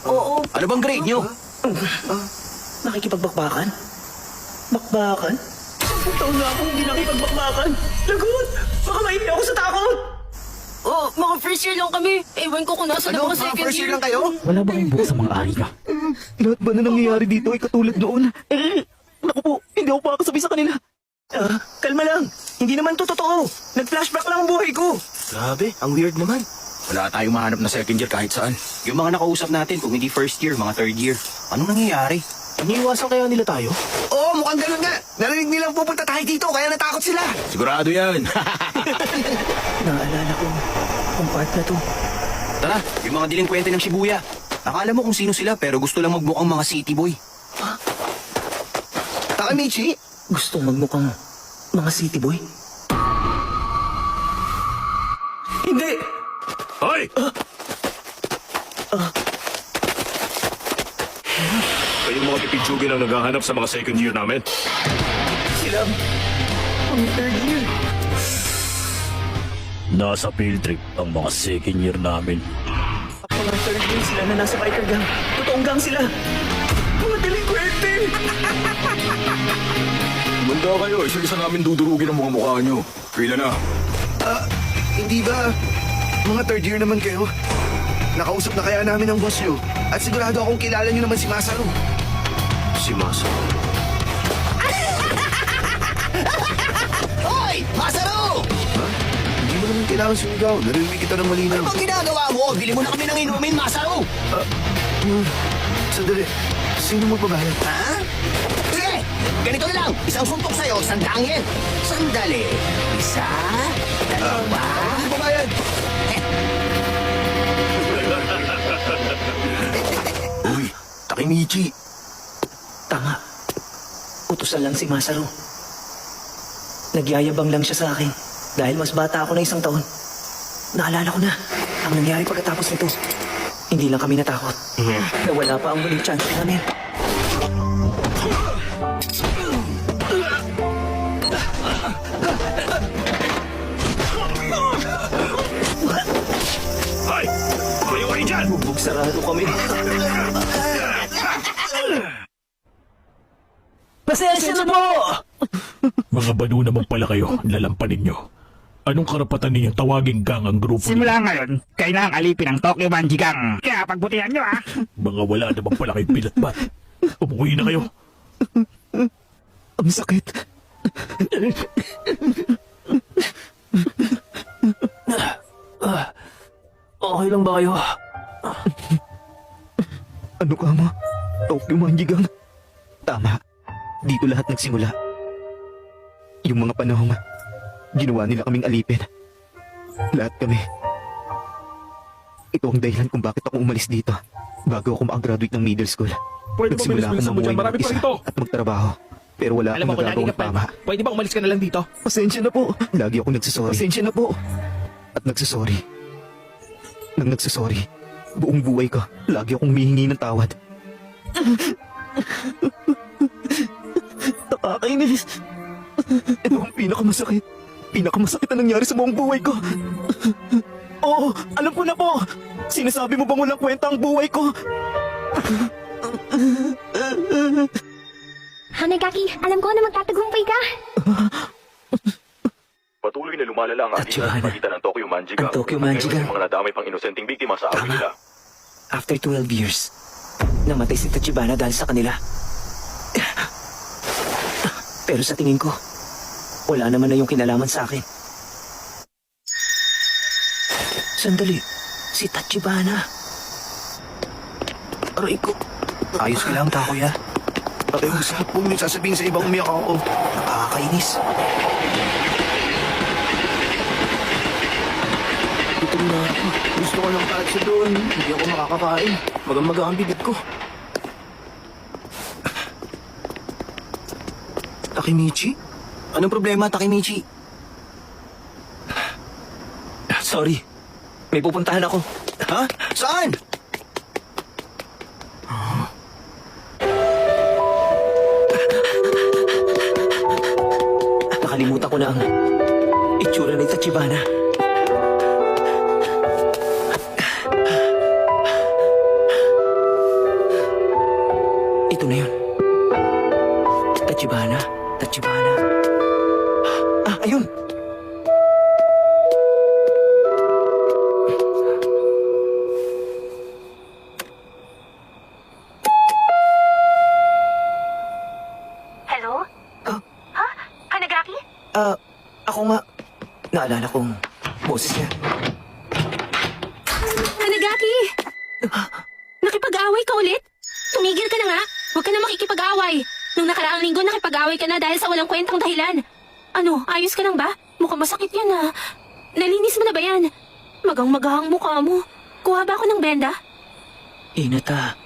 Oo. Ano bang grade nyo? Nakikipagbakbakan? Bakbakan? 10 taon na akong hindi nakipagbakbakan. Lagot! Baka mahipi ako sa takot! Oh, mga first year lang kami. Ewan ko kung nasa na mga second First year year. lang kayo? Wala ba kayong buhok sa mga ari niyo? Lahat ba na nangyayari dito ay katulad doon? Naku po, hindi ako makakasabi sa kanila. Kalma lang. Hindi naman to totoo. Nag-flashback lang ang buhay ko. Grabe, ang weird naman. Wala tayong mahanap na second year kahit saan. Yung mga nakausap natin, kung hindi first year, mga third year. Anong nangyayari? Iniiwasan kaya nila tayo? Oo, mukhang ganun nga. Narinig nilang pupunta tayo dito, kaya natakot sila. Sigurado yan. Naalala ko ang part na to. Tara, yung mga delinkwente ng Shibuya. Akala mo kung sino sila, pero gusto lang magmukhang mga city boy. Takamichi? Gustong magmukhang mga city boy? Hindi! Hoy! Kayong mga pipitsugin ang naghahanap sa mga second year namin. Sila ang third year. Nasa field trip ang mga second year namin. Mga third year sila na nasa biker gang. Totoong gang sila. Mga delinkwente! Manda kayo, isa-isa namin dudurugin ang mga mukha nyo. Pila na. Hindi ba? Mga third year naman kayo. Nakausap na kaya namin ang boss nyo. At sigurado akong kilala nyo naman si Masaru. Si Masaru? Hoy! Masaru! Hindi mo naman kailangan sumigaw. Narinig kita ng malinaw. Ano bang ginagawa mo? Bili mo na kami ng inumin, Masaru! Sandali. Sino magbabayad? Ha? Sige! Ganito na lang! Isang suntok sa'yo, 100 yen! Sandali! Isa, dalawa... Magbabayad! Uy, Takemichi. Tama. Utusan lang si Masaru. Nagyayabang lang siya sa akin dahil mas bata ako na 1 taon. Naalala ko na ang nangyari pagkatapos nito. Hindi lang kami natakot. Nawala pa ang muling chance namin. Hoy! Kayo kayo dyan! Bubog sarado kami. Pasensya na po! Mga banu naman pala kayo, lalampanin nyo. Anong karapatan ninyong tawaging gang ang grupo niyo? Simula ngayon, kailangang alipin ang Tokyo Manji Gang. Kaya pagbutihan nyo ah. Mga wala naman pala kayong pinatbat. Umuwi na kayo. Ang sakit. Okay lang ba kayo? Ano ka ma? Tokyo Manjigang? Tama. Dito lahat nagsimula. Yung mga panahong ginawa nila kaming alipin. Lahat kami. Ito ang dahilan kung bakit ako umalis dito bago ako makagraduate ng middle school. Pwede ba Nagsimula ako bilis-bilisan mo mamuhay dyan? Marami ng pa isa rito. at magtrabaho. Pero wala akong nagagawang tama. Pwede ba umalis ka na lang dito? Pasensya na po. Lagi ako nagsasorry. Pasensya na po. At nagsasorry. Nang nagsasorry, buong buhay ko, lagi akong humihingi ng tawad. Nakakainis. Ito ang pinakamasakit. Pinakamasakit na nangyari sa buong buhay ko. Oo, alam ko na po. Sinasabi mo bang walang kwenta ang buhay ko? Hanagaki, alam ko na magtatagumpay ka. Patuloy na lumalala ang alitan Tachibana. sa pagitan ng Tokyo Manjigang. Ang Tokyo Manjigang. At mga nadamay pang inosenteng biktima sa away Tama. nila. After 12 years, namatay si Tachibana dahil sa kanila. Pero sa tingin ko, wala naman na yung kinalaman sa akin. Sandali, si Tachibana. Aray ko. Ayos ka lang, Takuya. Pakiusap, huwag niyo sasabihin sa ibang umiyak ako. Nakakainis. Gutom na ako. Gusto ko ng katsa doon. Hindi ako makakakain. Magang-maga ang bibig ko. Takemichi? Anong problema, Takemichi? Sorry, may pupuntahan ako. Ha? Saan? Nakalimutan ko na ang itsura ni Tachibana. Ito na yun. Tachibana. Tachibana. Ah, ayun. Hello? Ah. Ha? Hanagaki? Ako nga. Naalala kong boses niya. Hanagaki! Nakipag-away ka ulit? Tumigil ka na nga. Huwag ka na makikipag-away. Nung nakaraang linggo, nakipag-away ka na dahil sa walang kwentang dahilan. Ano, ayos ka lang ba? Mukhang masakit yan ah. Nalinis mo na ba yan? Magang-magahang mukha mo. Kuha ba ako ng benda? Hinata,